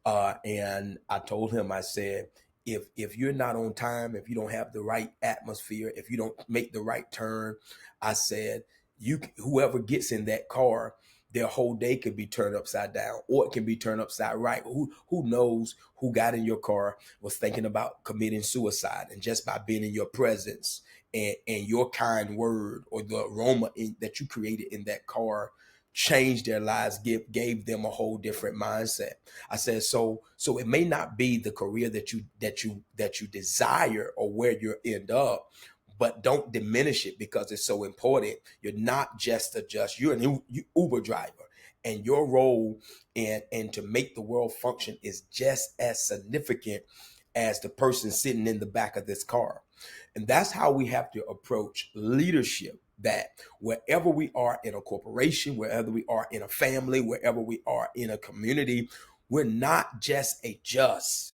And I told him, I said, if you're not on time, if you don't have the right atmosphere, if you don't make the right turn, I said, whoever gets in that car, their whole day could be turned upside down, or it can be turned upside right. Who knows who got in your car was thinking about committing suicide, and just by being in your presence and your kind word or the aroma that you created in that car changed their lives, gave them a whole different mindset. I said, so it may not be the career that you desire or where you end up, but don't diminish it because it's so important. You're not just you're an Uber driver, and your role and to make the world function is just as significant as the person sitting in the back of this car. And that's how we have to approach leadership, that wherever we are in a corporation, wherever we are in a family, wherever we are in a community, we're not just a just.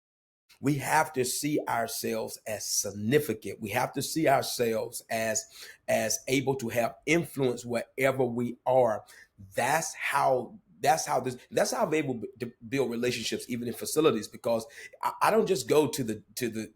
We have to see ourselves as significant. We have to see ourselves as able to have influence wherever we are. That's how that's how I'm able to build relationships even in facilities, because I don't just go to the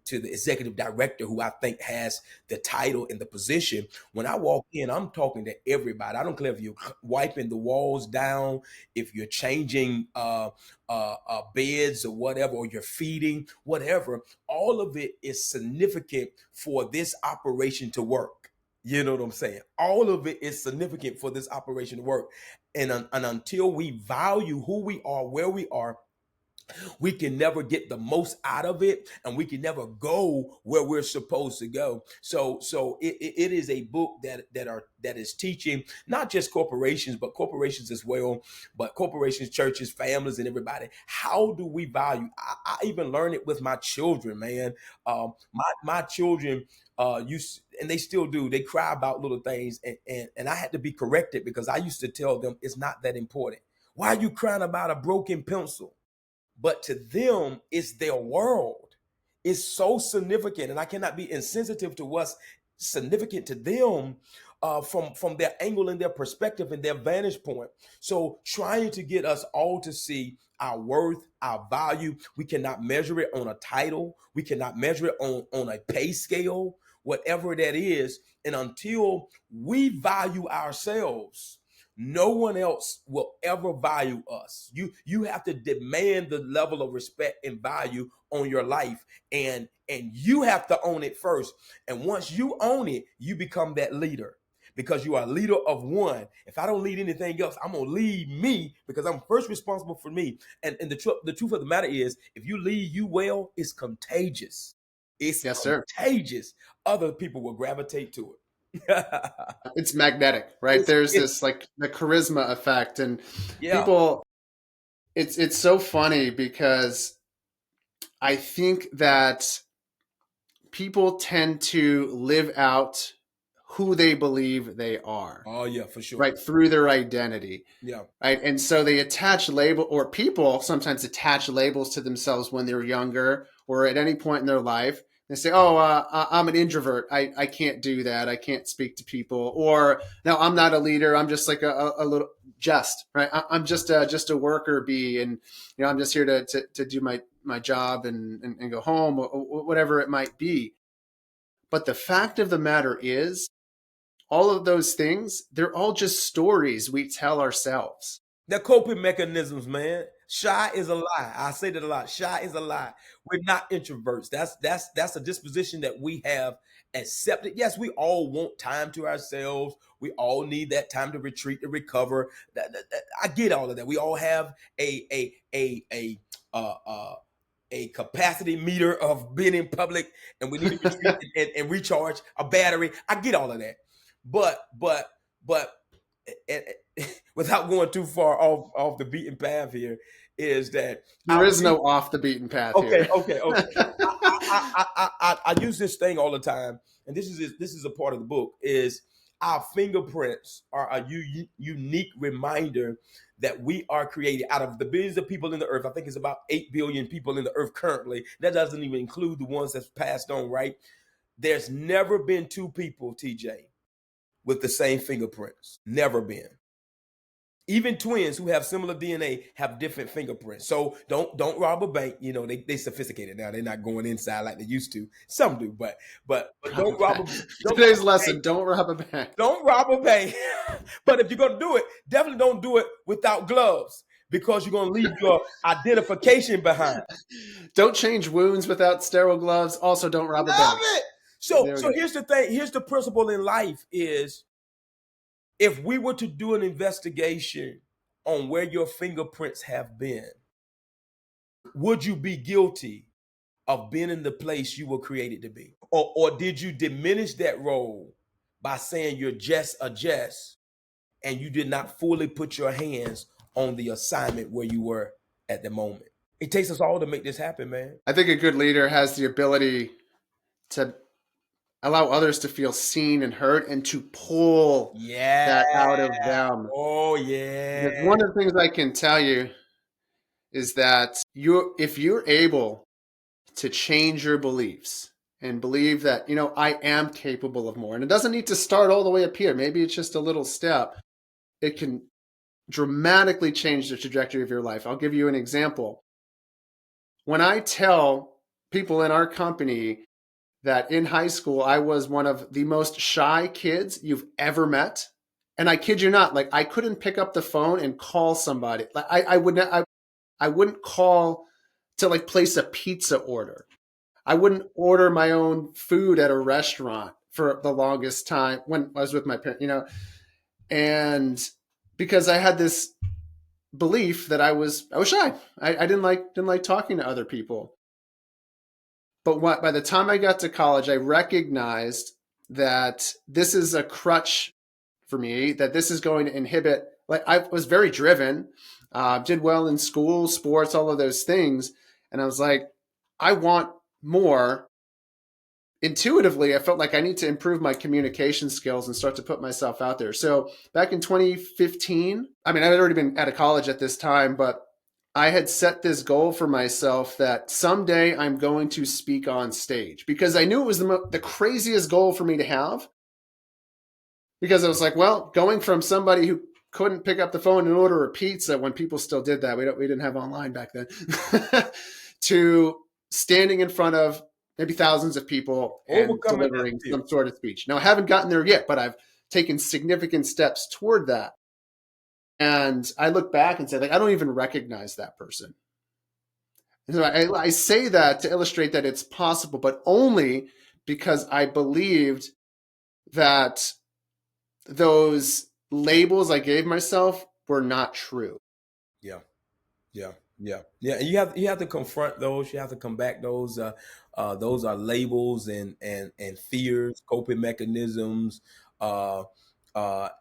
executive director who I think has the title and the position. When I walk in, I'm talking to everybody. I don't care if you're wiping the walls down, if you're changing beds or whatever, or you're feeding, whatever. All of it is significant for this operation to work. You know what I'm saying? All of it is significant for this operation to work. And until we value who we are, where we are, we can never get the most out of it, and we can never go where we're supposed to go. So it is a book that is teaching not just corporations, but corporations as well, but corporations, churches, families, and everybody. How do we value? I even learned it with my children, man. My children used, and they still do, they cry about little things, and I had to be corrected because I used to tell them it's not that important. Why are you crying about a broken pencil? But to them, it's their world. is so significant, and I cannot be insensitive to what's significant to them from their angle and their perspective and their vantage point. So trying to get us all to see our worth, our value. We cannot measure it on a title. We cannot measure it on a pay scale, whatever that is. And until we value ourselves, no one else will ever value us. You have to demand the level of respect and value on your life, and you have to own it first. And once you own it, you become that leader, because you are a leader of one. If I don't lead anything else, I'm gonna lead me, because I'm first responsible for me. And the truth of the matter is, if you lead you well, it's contagious. It's Yes, sir. contagious. Other people will gravitate to it. It's magnetic, right? There's It's this like the charisma effect, and yeah. people. It's so funny because I think that people tend to live out who they believe they are, Oh yeah, for sure. right, through their identity, Yeah. right? And so they attach label, or people sometimes attach labels to themselves when they're younger or at any point in their life. They say, "Oh, I'm an introvert. I can't do that. I can't speak to people." Or, "No, I'm not a leader. I'm just like a little just right. I'm just a worker bee, and I'm just here to do my job and go home, or whatever it might be." But the fact of the matter is, all of those things, they're all just stories we tell ourselves. They're coping mechanisms, man. Shy is a lie. I say that a lot. Shy is a lie. We're not introverts. That's a disposition that we have accepted. Yes, we all want time to ourselves. We all need that time to retreat, to recover. I get all of that. We all have uh, uh, a capacity meter of being in public, and we need to retreat and recharge a battery. I get all of that, but and, without going too far off the beaten path here, is that There is no off the beaten path okay, here. okay, okay. I use this thing all the time, and this is a part of the book. Is our fingerprints are a unique reminder that we are created out of the billions of people in the earth. I think it's about 8 billion people in the earth currently. That doesn't even include the ones that's passed on. Right? There's never been two people, TJ, with the same fingerprints. Never been. Even twins who have similar DNA have different fingerprints. So don't rob a bank. They sophisticated now. They're not going inside like they used to. Some do, but Rob a don't rob a bank. don't rob Today's a bank. lesson: don't rob a bank. Don't rob a bank. But if you're gonna do it, definitely don't do it without gloves, because you're gonna leave your identification behind. Don't change wounds without sterile gloves. Also, don't rob a Love bank. it. So There we so go. here's the thing. Here's the principle in life is, if we were to do an investigation on where your fingerprints have been, would you be guilty of being in the place you were created to be? Or did you diminish that role by saying you're just a Jess, and you did not fully put your hands on the assignment where you were at the moment? It takes us all to make this happen, man. I think a good leader has the ability to allow others to feel seen and heard and to pull Yeah. that out of them. Oh, Because yeah. one of the things I can tell you is that if you're able to change your beliefs and believe that, I am capable of more, and it doesn't need to start all the way up here. Maybe it's just a little step. It can dramatically change the trajectory of your life. I'll give you an example. When I tell people in our company that in high school I was one of the most shy kids you've ever met, and I kid you not, like I couldn't pick up the phone and call somebody. Like I wouldn't call to like place a pizza order. I wouldn't order my own food at a restaurant for the longest time when I was with my parents, and because I had this belief that I was shy. I didn't like talking to other people. But by the time I got to college, I recognized that this is a crutch for me, that this is going to inhibit. Like I was very driven, did well in school, sports, all of those things. And I was like, I want more. Intuitively, I felt like I need to improve my communication skills and start to put myself out there. So back in 2015, I mean, I had already been out of college at this time, but I had set this goal for myself that someday I'm going to speak on stage because I knew it was the craziest goal for me to have. Because I was like, well, going from somebody who couldn't pick up the phone and order a pizza when people still did that, we didn't have online back then, to standing in front of maybe thousands of people and Overcoming that delivering fear. some sort of speech. Now, I haven't gotten there yet, but I've taken significant steps toward that. And I look back and say, like, I don't even recognize that person. And so I say that to illustrate that it's possible, but only because I believed that those labels I gave myself were not true. Yeah. Yeah, yeah, yeah. And you have to confront those. You have to combat those. Those are labels and fears, coping mechanisms. Uh,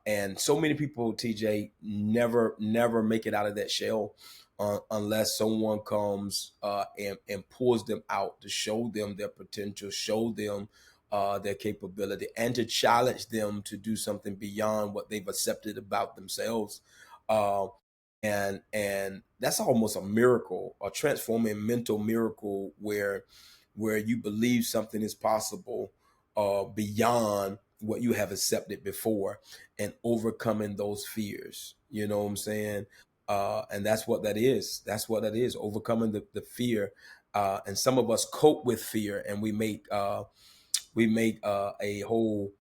and so many people, TJ, never make it out of that shell unless someone comes and pulls them out to show them their potential, show them their capability, and to challenge them to do something beyond what they've accepted about themselves. Uh, and that's almost a miracle, a transforming mental miracle where you believe something is possible beyond what you have accepted before, and overcoming those fears. You know what I'm saying? And that's what that is. That's what that is. Overcoming the fear. And some of us cope with fear, and we make a whole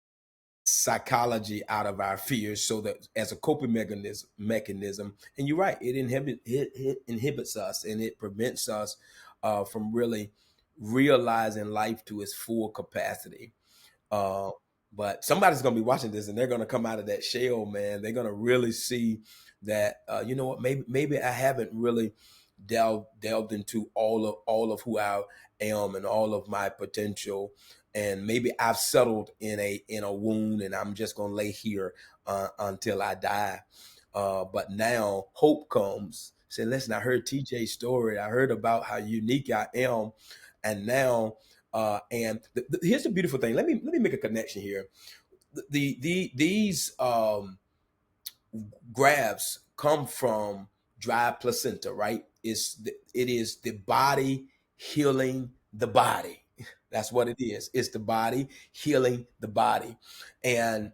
psychology out of our fears, so that as a coping mechanism. And you're right, it inhibits us, and it prevents us from really realizing life to its full capacity. uh, but somebody's gonna be watching this, and they're gonna come out of that shell, man. They're gonna really see that, you know what, maybe I haven't really delved into all of who I am and all of my potential, and maybe I've settled in a wound, and I'm just gonna lay here until I die. But now hope comes. Say, listen, I heard TJ's story. I heard about how unique I am, and now here's the beautiful thing. Let me make a connection here. These grabs come from dry placenta, right? It is the body healing the body. That's what it is. It's the body healing the body, and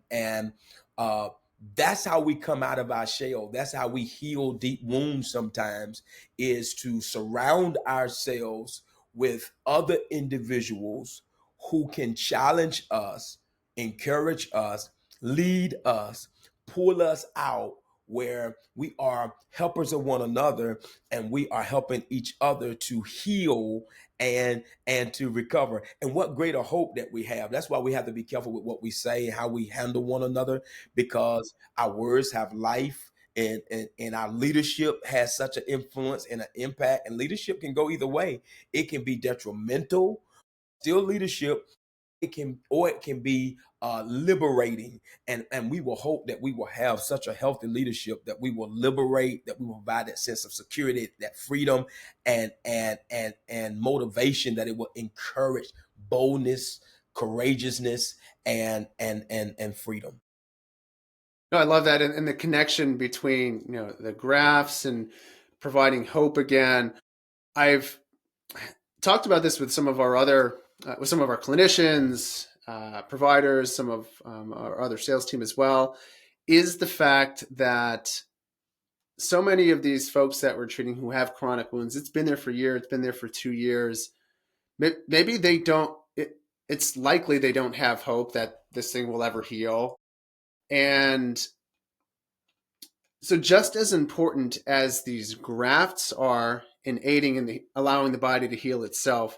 uh, that's how we come out of our shell. That's how we heal deep wounds. Sometimes is to surround ourselves with other individuals who can challenge us, encourage us, lead us, pull us out, where we are helpers of one another, and we are helping each other to heal and to recover. And what greater hope that we have. That's why we have to be careful with what we say and how we handle one another, because our words have life, and our leadership has such an influence and an impact. And leadership can go either way. It can be detrimental, still leadership. It can be liberating, and we will hope that we will have such a healthy leadership that we will liberate, that we will provide that sense of security, that freedom, and motivation, that it will encourage boldness, courageousness, and freedom. No, I love that, and the connection between the graphs and providing hope again. I've talked about this with some of our other with some of our clinicians, providers, some of our other sales team as well. Is the fact that so many of these folks that we're treating who have chronic wounds, it's been there for a year, it's been there for 2 years. Maybe they don't. It's likely they don't have hope that this thing will ever heal, and so just as important as these grafts are in aiding in the allowing the body to heal itself,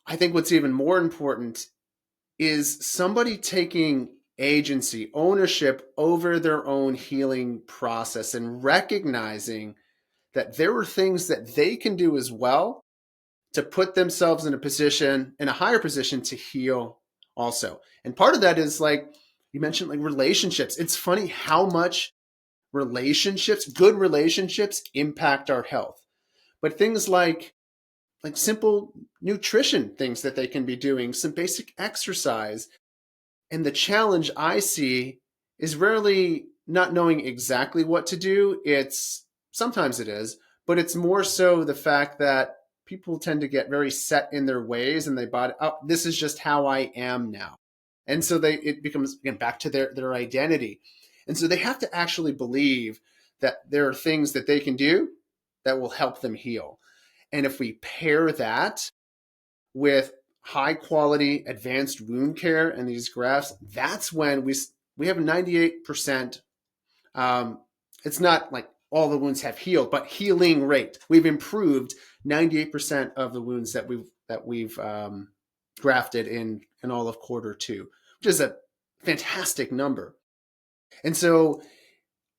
I think what's even more important is somebody taking agency, ownership over their own healing process, and recognizing that there are things that they can do as well to put themselves in a position, in a higher position, to heal also. And part of that is, like you mentioned, like relationships. It's funny how much good relationships impact our health. But things like simple nutrition things that they can be doing, some basic exercise. And the challenge I see is rarely not knowing exactly what to do. It's sometimes it is, but it's more so the fact that people tend to get very set in their ways and they bought, oh, this is just how I am now. And so it becomes, again, back to their identity. And so they have to actually believe that there are things that they can do that will help them heal. And if we pair that with high quality advanced wound care and these grafts, that's when we have 98%. It's not like all the wounds have healed, but healing rate. We've improved 98% of the wounds that we've grafted in all of quarter 2, which is a fantastic number. And so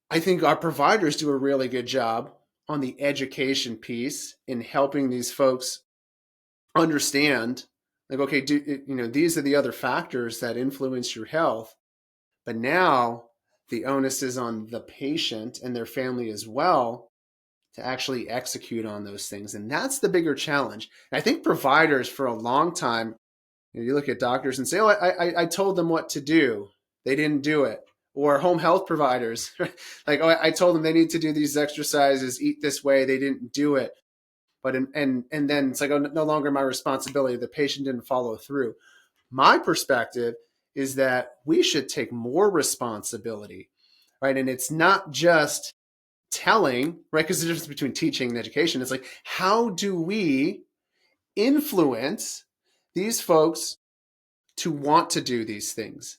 I think our providers do a really good job on the education piece in helping these folks understand, like, okay, these are the other factors that influence your health, but now the onus is on the patient and their family as well to actually execute on those things. And that's the bigger challenge. And I think providers for a long time, you look at doctors and say, oh, I told them what to do. They didn't do it. Or home health providers, like, oh, I told them they need to do these exercises, eat this way. They didn't do it. But and then it's like, oh, no longer my responsibility. The patient didn't follow through. My perspective is that we should take more responsibility, right? And it's not just telling, right? Because there's a difference between teaching and education. It's like, how do we influence these folks to want to do these things,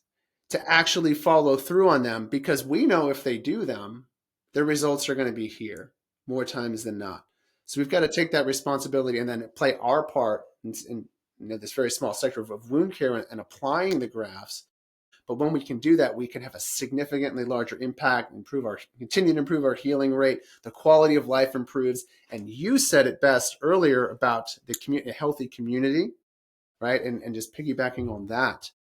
to actually follow through on them? Because we know if they do them, the results are going to be here more times than not. So we've got to take that responsibility and then play our part in this very small sector of wound care and applying the grafts. But when we can do that, we can have a significantly larger impact, continue to improve our healing rate, the quality of life improves. And you said it best earlier about a healthy community, right? And just piggybacking on that.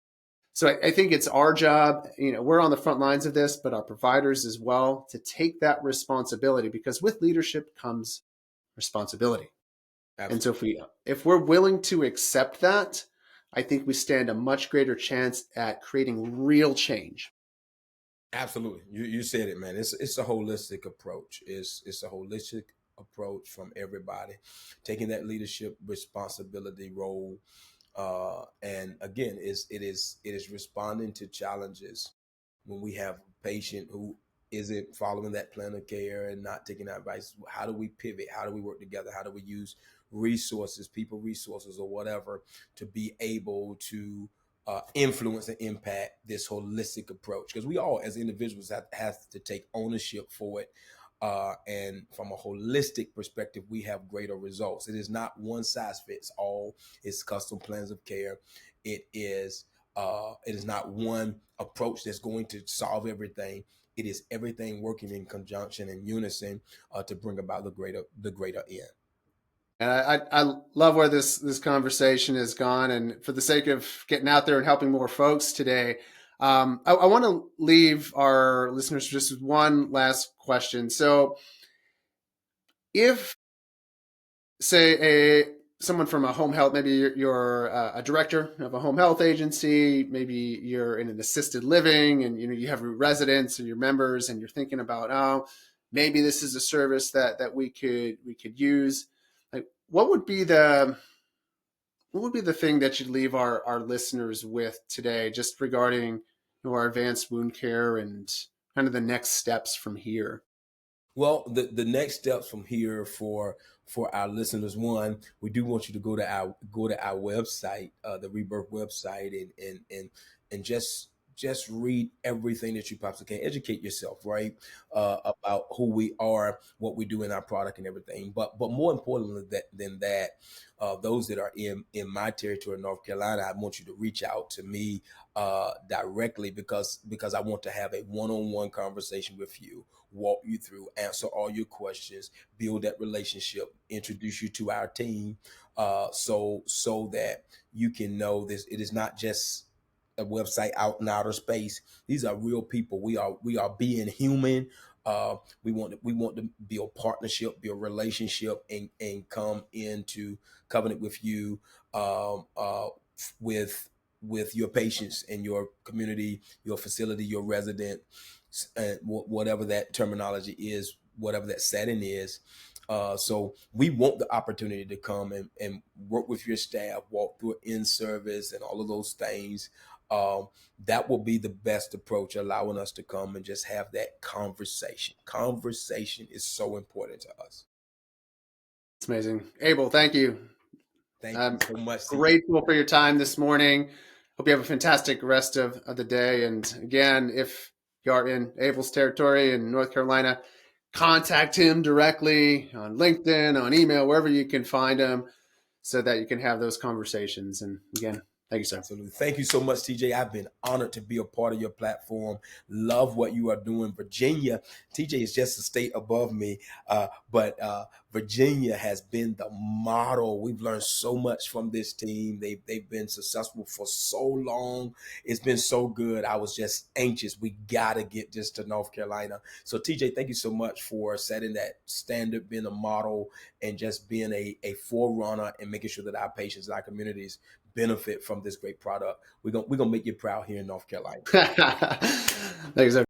So I think it's our job, we're on the front lines of this, but our providers as well, to take that responsibility, because with leadership comes responsibility. Absolutely. And so if we're willing to accept that, I think we stand a much greater chance at creating real change. Absolutely. You said it, man. It's a holistic approach. It's a holistic approach from everybody, taking that leadership responsibility role. And again, it is responding to challenges when we have a patient who isn't following that plan of care and not taking that advice. How do we pivot? How do we work together? How do we use resources, people resources, or whatever, to be able to influence and impact this holistic approach? Because we all, as individuals, have to take ownership for it. And from a holistic perspective, we have greater results. It is not one size fits all. It's custom plans of care. It is not one approach that's going to solve everything. It is everything working in conjunction and unison to bring about the greater end. And I love where this conversation has gone. And for the sake of getting out there and helping more folks today, I want to leave our listeners just with one last question. So if, say, someone from a home health, maybe you're a director of a home health agency, maybe you're in an assisted living, and you have your residents and your members, and you're thinking about, oh, maybe this is a service that we could use. Like, what would be the thing that you'd leave our listeners with today, just regarding our advanced wound care and kind of the next steps from here? Well, the next steps from here for our listeners, one, we do want you to go to our website, the Rebirth website, and just read everything that you possibly can. Educate yourself, right, about who we are, what we do in our product, and everything. But more importantly than that, those that are in my territory, North Carolina, I want you to reach out to me directly, because I want to have a one-on-one conversation with you, walk you through, answer all your questions, build that relationship, introduce you to our team, so that you can know this. It is not just a website out in outer space. These are real people. We are being human. We want to build partnership, build relationship, and come into covenant with you, with your patients and your community, your facility, your resident, and whatever that terminology is, whatever that setting is. So we want the opportunity to come and work with your staff, walk through in service and all of those things. Um, that will be the best approach, allowing us to come and just have that conversation. Conversation is so important to us. It's amazing. Abel, thank you. Thank you I'm so much, TJ. grateful for your time this morning. Hope you have a fantastic rest of the day. And again, if you are in Abel's territory in North Carolina, contact him directly on LinkedIn, on email, wherever you can find him so that you can have those conversations. And again, thank you, sir. Absolutely. Thank you so much, TJ. I've been honored to be a part of your platform. Love what you are doing. Virginia, TJ is just a state above me, but Virginia has been the model. We've learned so much from this team. They've been successful for so long. It's been so good. I was just anxious. We got to get this to North Carolina. So, TJ, thank you so much for setting that standard, being a model, and just being a forerunner and making sure that our patients and our communities benefit from this great product. We're gonna make you proud here in North Carolina. Thanks, sir.